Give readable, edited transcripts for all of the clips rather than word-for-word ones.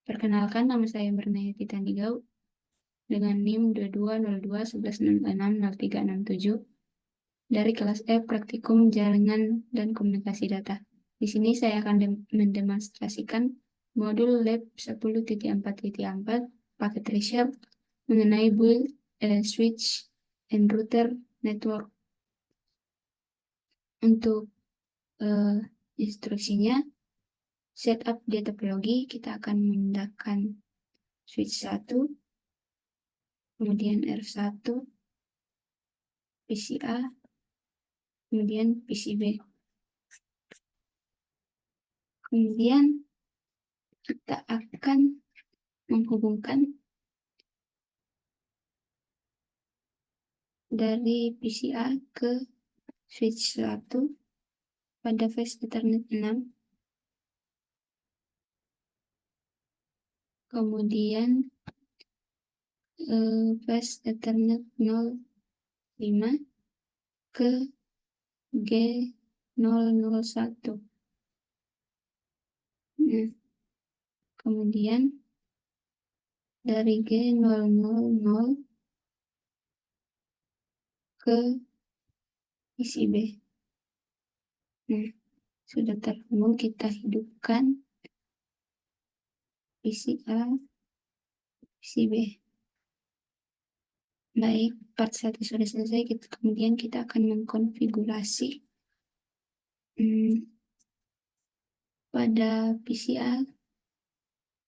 Perkenalkan, nama saya Bernayati Tandigau dengan NIM 220211660367 dari kelas E Praktikum Jaringan dan Komunikasi Data. Di sini saya akan mendemonstrasikan modul Lab 10.4.4 paket ReSharp mengenai build, switch, and router network. Untuk instruksinya, setup di topologi, kita akan menggunakan switch 1, kemudian R1, PCA, kemudian PCB. Kemudian kita akan menghubungkan dari PCA ke switch 1 pada fase Ethernet 6. Kemudian fase Ethernet 05 ke G001. Nah, kemudian dari G000 ke PCB. Nah, sudah terhubung, kita hidupkan PCA, PCB. Baik, part 1 sudah selesai. Kemudian kita akan mengkonfigurasi pada PCA.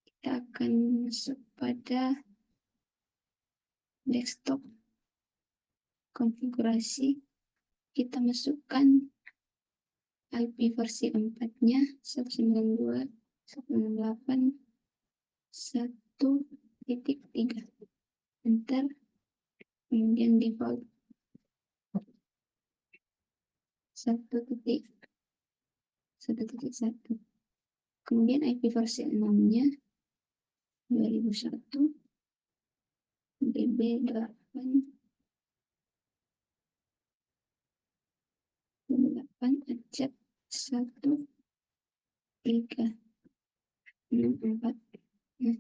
Kita akan masuk pada desktop konfigurasi. Kita masukkan IP versi 4-nya 192.168.1.3. Enter. Kemudian default 1.1.1. Kemudian IP versi 6-nya 2001 DB8 acet 1.3.64. Nah,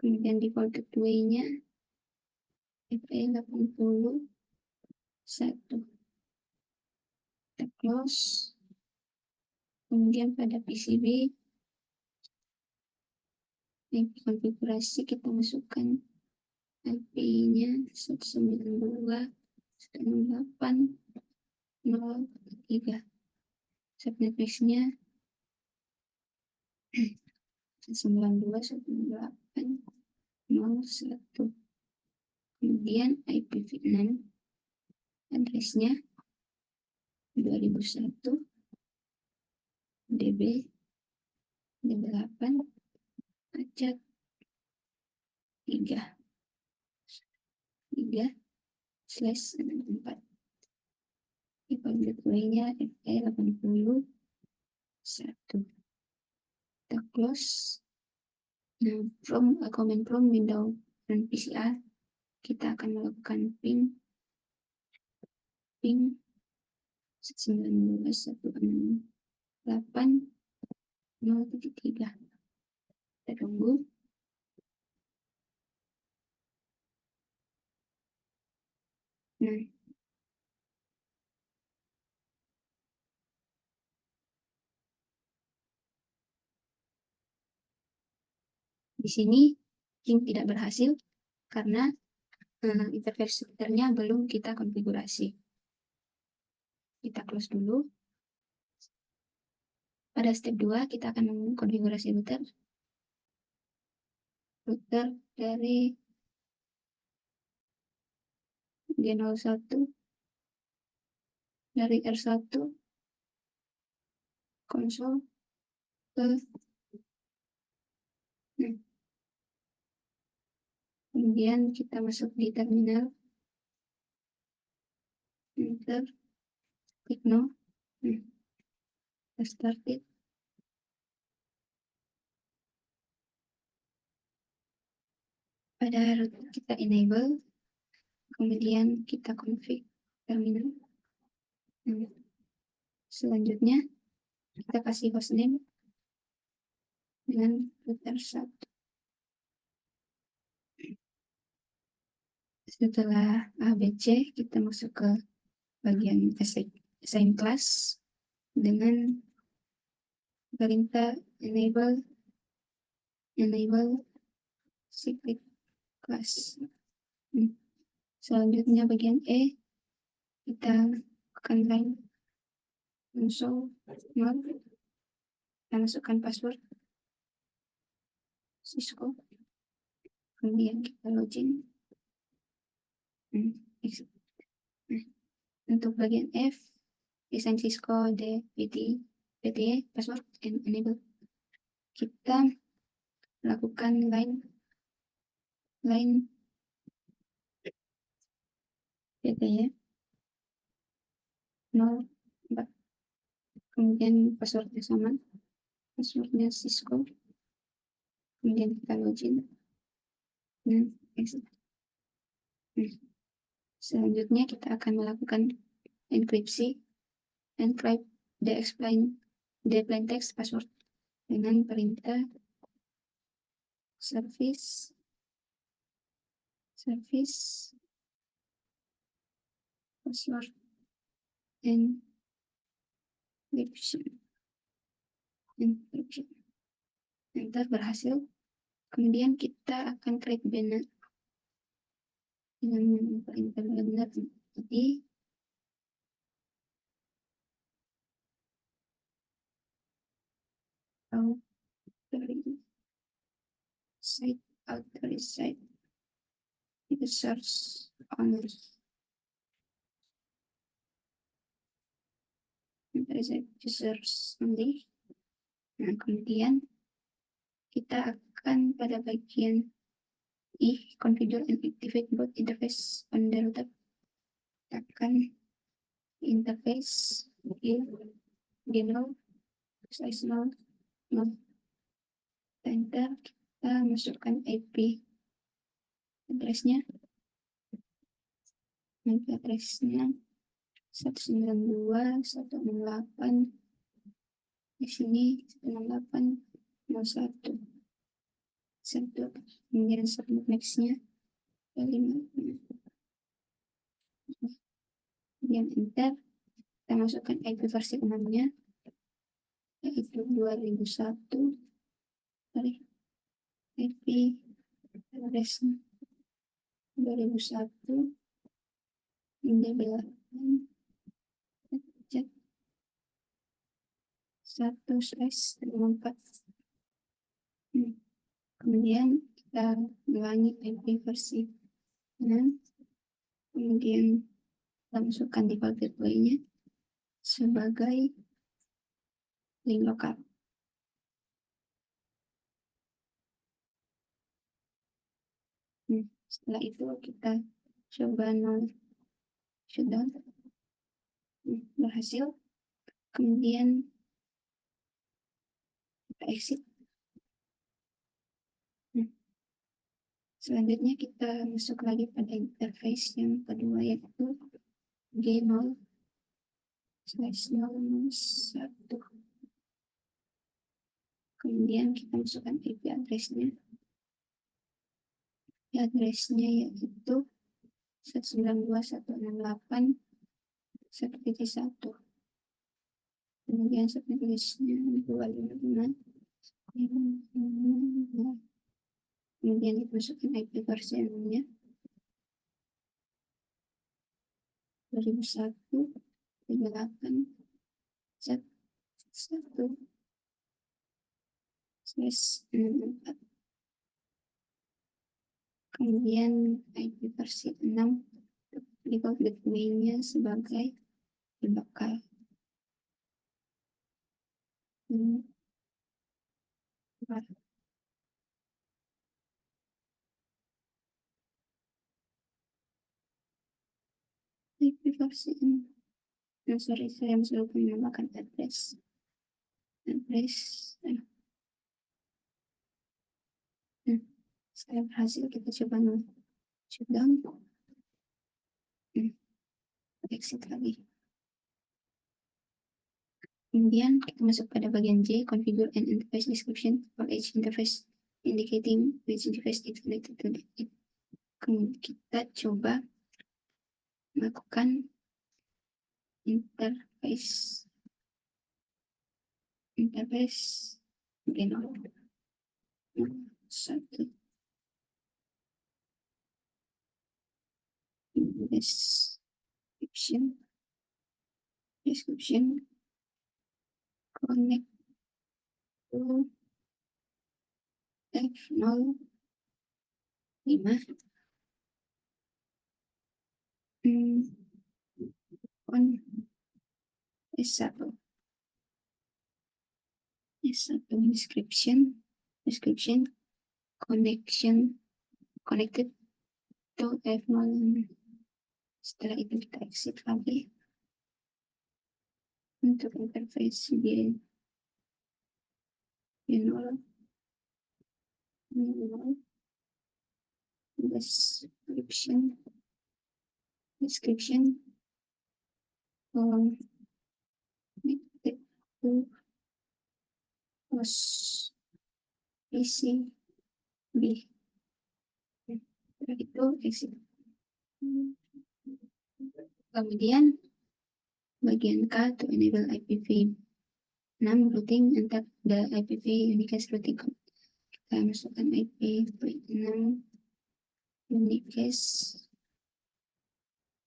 kemudian default gateway-nya FE81. Kita close. Kemudian pada PCB IP konfigurasi kita masukkan IP-nya 192.168.0.3. Subnet max-nya 192.168.0.1. Kemudian IPv6 address-nya 2001 DB8 acet 3/64. Default gateway-nya FE81. Kita close. Nah, command from window dan PCA kita akan melakukan ping 192.168.0.3. Kita tunggu. Nah, di sini ping tidak berhasil karena interface routernya belum kita konfigurasi. Kita close dulu. Pada step 2 kita akan mengkonfigurasi router dari G01 dari R1 konsol ke kemudian kita masuk di terminal, enter, klik no, kita start it. Pada router kita enable, kemudian kita config terminal. Selanjutnya kita kasih hostname dengan router 1. Setelah ABC, kita masuk ke bagian assign class dengan perintah enable secret class. Selanjutnya bagian E, kita akan line console null, kita masukkan password Cisco, kemudian kita login. Untuk bagian F, design Cisco PTE password and enable. Kita lakukan line PTE 04, kemudian passwordnya sama, passwordnya Cisco, kemudian kita login dan exit. Selanjutnya kita akan melakukan enkripsi encrypt the plain text password dengan perintah service password encryption. Enter, berhasil. Kemudian kita akan create banner dengan perintah banner tadi. Authority users only. Users only. Nah, kemudian kita akan pada bagian configure and activate both interface on the router. Tekan interface general size 0. Enter, kita masukkan IP address-nya. IP address-nya 192.168. Di sini 168.01. Kemudian submit next-nya 5. Kemudian enter, kita masukkan IP versi 6-nya, yaitu 2001. IP address 2001 1/4. Kemudian kita ulangi IP versi 6, kemudian kita masukkan default gateway-nya sebagai link lokal. Setelah itu kita coba shutdown. Berhasil. Kemudian kita exit. Selanjutnya kita masuk lagi pada interface yang kedua, yaitu G0/001. Kemudian kita masukkan IP address-nya. IP address-nya yaitu 192.168.1.1. Kemudian subnet list-nya 255. Kemudian dimasukkan IP versi nya 2001/38/1/4. Kemudian IP versi 6 default gateway-nya sebagai lokal. IP versi 6. Sorry, saya lupa menambahkan address. Setelah berhasil, kita coba shutdown. Exit lagi. Kemudian kita masuk pada bagian J, configure and interface description for each interface, indicating which interface is connected to it. Kemudian kita coba melakukan interface Reno 1 description connect to F05 on S1 description connected to F0. Setelah itu kita exit lagi untuk interface di Reno description connected to host PCB. Setelah itu exit. Kemudian bagian K to enable IPv6 routing, enter the IPv unicast routing code. Kita masukkan IPv6 unicast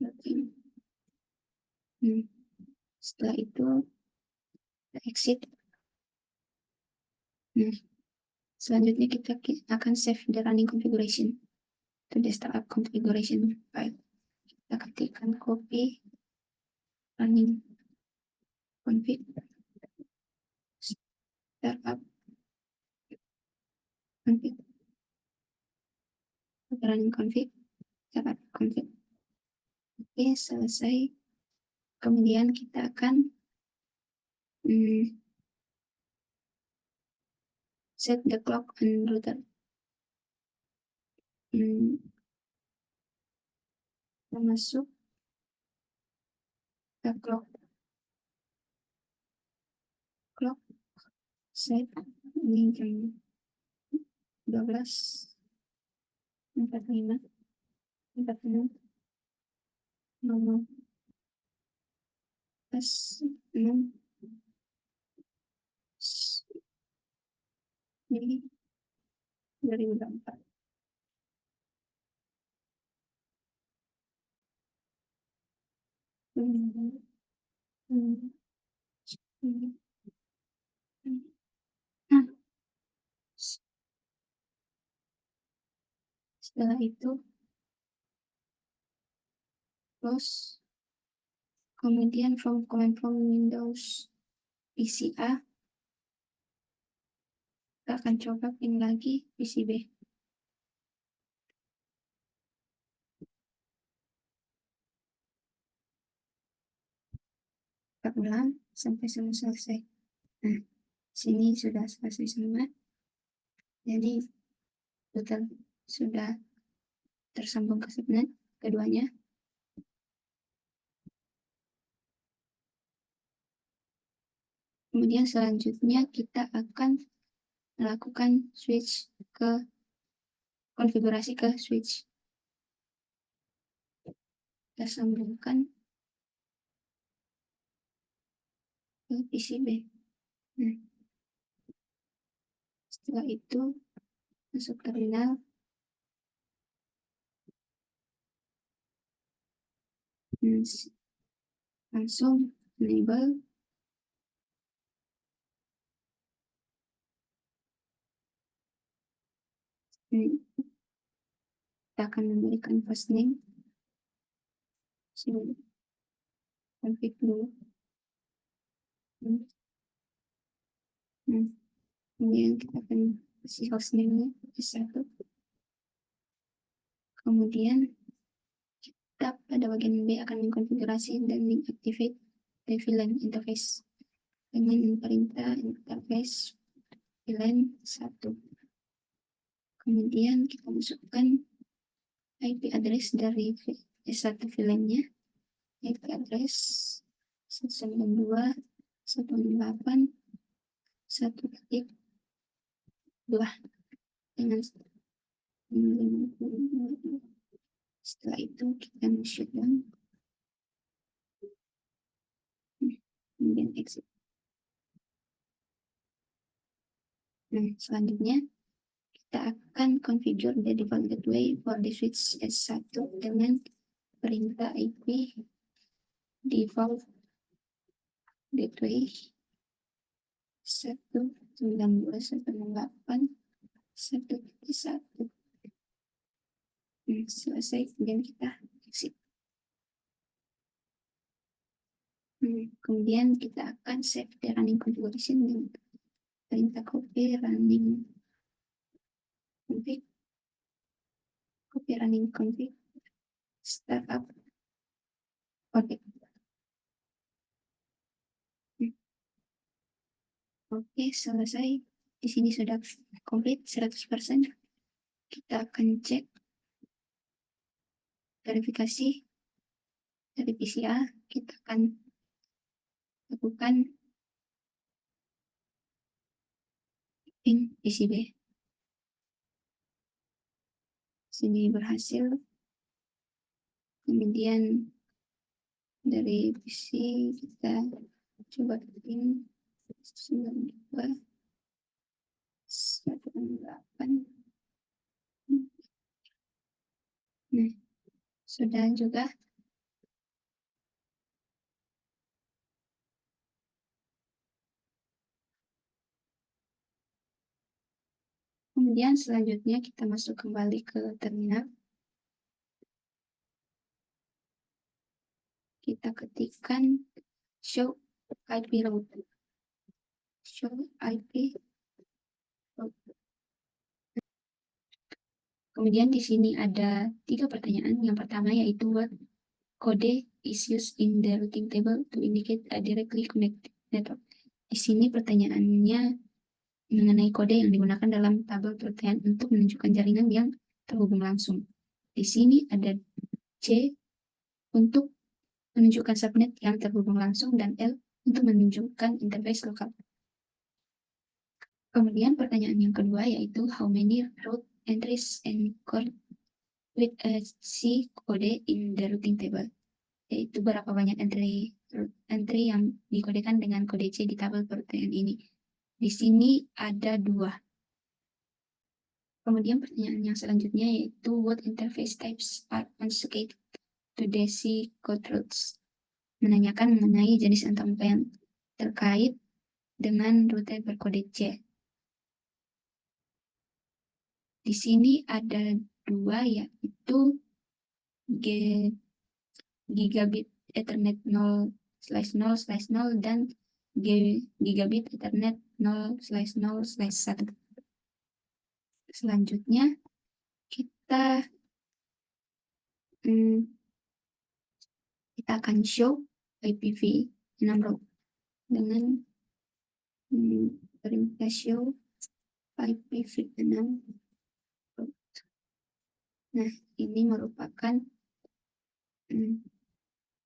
routing. Setelah itu kita exit. Selanjutnya kita akan save the running configuration to the startup configuration file. Kita ketikkan copy running config startup config running config startup config. Oke, selesai. Kemudian kita akan set the clock and router. Kita masuk ke clock set ini jam 12.45 46 6 Mei 2024. Nah, setelah itu close, kemudian from command from Windows PCA kita akan coba pin lagi PCB. Kita ulang sampai selesai. Nah, sini sudah selesai semua. Jadi total sudah tersambung ke subnet keduanya. Kemudian selanjutnya kita akan melakukan switch ke konfigurasi ke switch. Kita sambungkan ke PCB. Nah, setelah itu masuk terminal. Langsung enable. Kita akan memberikan first name. Config dulu. Kemudian kita akan kasih hostname-nya S1. Kemudian kita pada bagian B akan mengkonfigurasi dan mengactivate the VLAN interface dengan perintah interface VLAN 1. Kemudian kita masukkan IP address dari S1 VLAN-nya, IP address 192.168.1.2 dengan Setelah itu kita shutdown, kemudian exit. Nah, selanjutnya kita akan configure the default gateway for the switch S1 dengan perintah IP default gateway 192.168.1.1. Selesai, kemudian kita exit. Kemudian kita akan save the running configuration dengan perintah copy running config startup. Oke, selesai. Di sini sudah komplit 100%. Kita akan cek verifikasi dari PCA. Kita akan lakukan ping PCB. Sini berhasil. Kemudian dari PC kita coba ping 92.168. Nah, sudah juga. Kemudian selanjutnya kita masuk kembali ke terminal. Kita ketikkan show IP route. Show IP route. Kemudian di sini ada 3 pertanyaan. Yang pertama yaitu what code is used in the routing table to indicate a directly connected network. Di sini pertanyaannya mengenai kode yang digunakan dalam tabel pertanyaan untuk menunjukkan jaringan yang terhubung langsung. Di sini ada C untuk menunjukkan subnet yang terhubung langsung dan L untuk menunjukkan interface lokal. Kemudian pertanyaan yang kedua yaitu how many route entries encoded with a C code in the routing table, yaitu berapa banyak entry yang dikodekan dengan kode C di tabel pertanyaan ini. Di sini ada 2. Kemudian pertanyaan yang selanjutnya yaitu what interface types are associated to the C code routes, menanyakan mengenai jenis antarmuka yang terkait dengan rute berkode C. Di sini ada 2 yaitu gigabit Ethernet 0/0/0 dan gigabit Ethernet 0/0/1. Selanjutnya kita akan show IPv6 route dengan perintah show IPv6 route. Nah, ini merupakan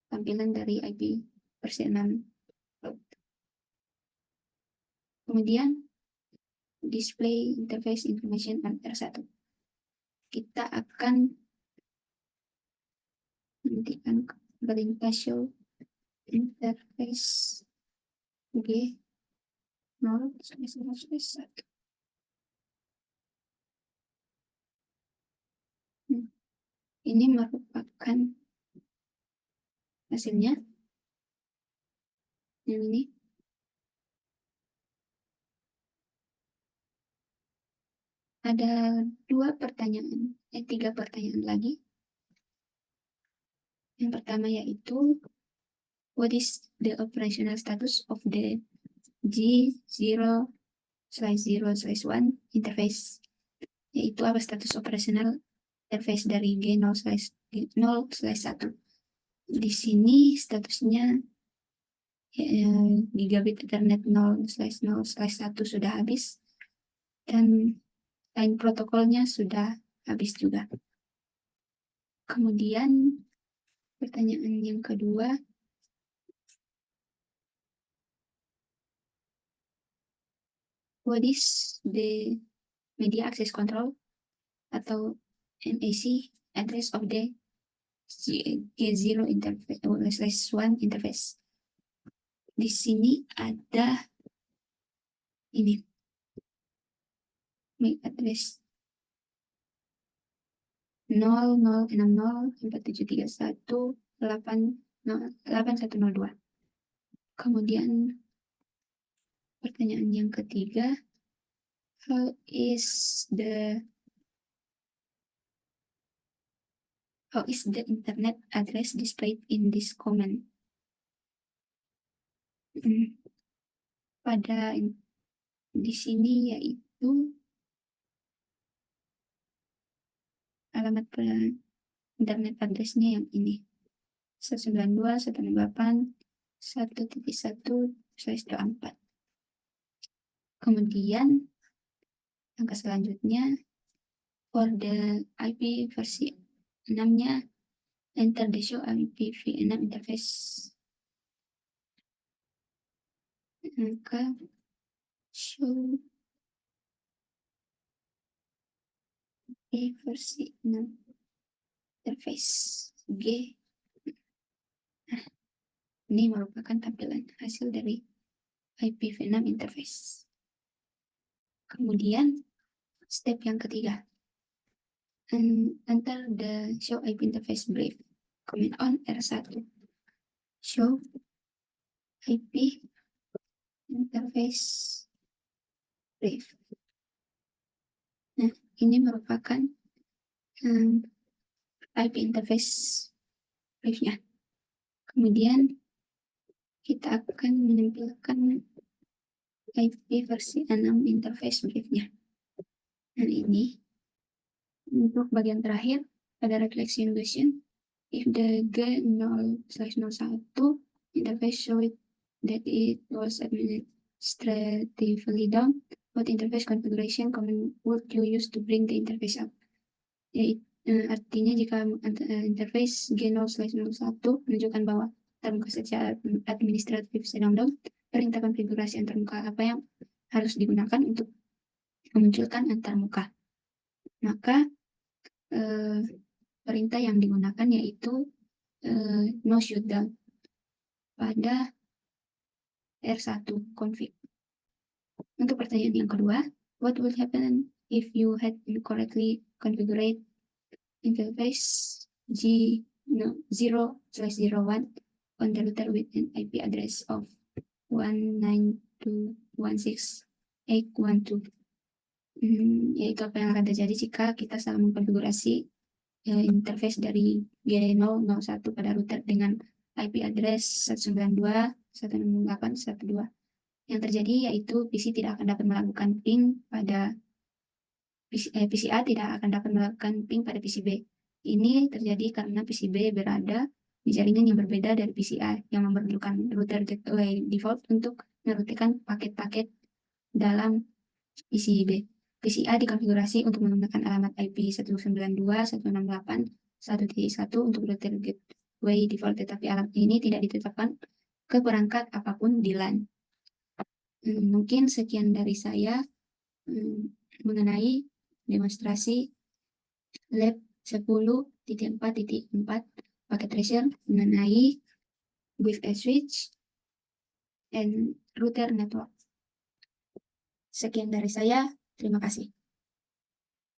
tampilan dari IP versi 6 route. Kemudian display interface information on R1. Kita akan menghentikan perintah show interface G 0/0/1. Ini merupakan hasilnya. Yang ini ada 3 pertanyaan lagi. Yang pertama yaitu what is the operational status of the G0/0/1 interface, yaitu apa status operasional interface dari G0/0/1. Di sini statusnya gigabit Ethernet 0/0/1 sudah habis dan line protokolnya sudah habis juga. Kemudian pertanyaan yang kedua, what is the media access control atau MAC address of the G0 interface, /1 interface. Di sini ada ini MAC address 006047318102. Kemudian pertanyaan yang ketiga, how is the internet address displayed in this command? Pada di sini yaitu alamat internet address-nya yang ini 192.168.1.1/24. Kemudian angka selanjutnya, for the IP versi 6-nya, enter the show IPv6 interface. Maka show versi 6 interface G. Ini merupakan tampilan hasil dari IPv6 interface. Kemudian step yang ketiga, enter the show IP interface brief. Comment on R1. Show IP interface brief. Nah, ini merupakan IP interface briefnya. Kemudian kita akan menampilkan IP versi 6 interface briefnya. Dan ini untuk bagian terakhir pada reflection question, if the G0/01 interface showed that it was administratively down, what interface configuration command would you use to bring the interface up? Artinya jika interface G0/01 menunjukkan bahwa antarmuka secara administratif sedang down, perintah konfigurasi antarmuka apa yang harus digunakan untuk memunculkan antarmuka? Maka perintah yang digunakan yaitu no shutdown pada R1 config. Untuk pertanyaan yang kedua, what would happen if you had incorrectly configured interface G0/01 on the router with an IP address of 192.168.12. Yaitu apa yang akan terjadi jika kita salah mengkonfigurasi interface dari G001 pada router dengan IP address 192.168.1.2. Yang terjadi yaitu PC tidak akan dapat melakukan ping pada PCA tidak akan dapat melakukan ping pada PCB. Ini terjadi karena PCB berada di jaringan yang berbeda dari PCA yang memerlukan router gateway default untuk merutikan paket-paket dalam PCB. PCA dikonfigurasi untuk menggunakan alamat IP 192.168.1.1 untuk router gateway default, tetapi alamat ini tidak ditetapkan ke perangkat apapun di LAN. Mungkin sekian dari saya mengenai demonstrasi lab 10.4.4 paket tracer mengenai with a switch and router network. Sekian dari saya, terima kasih.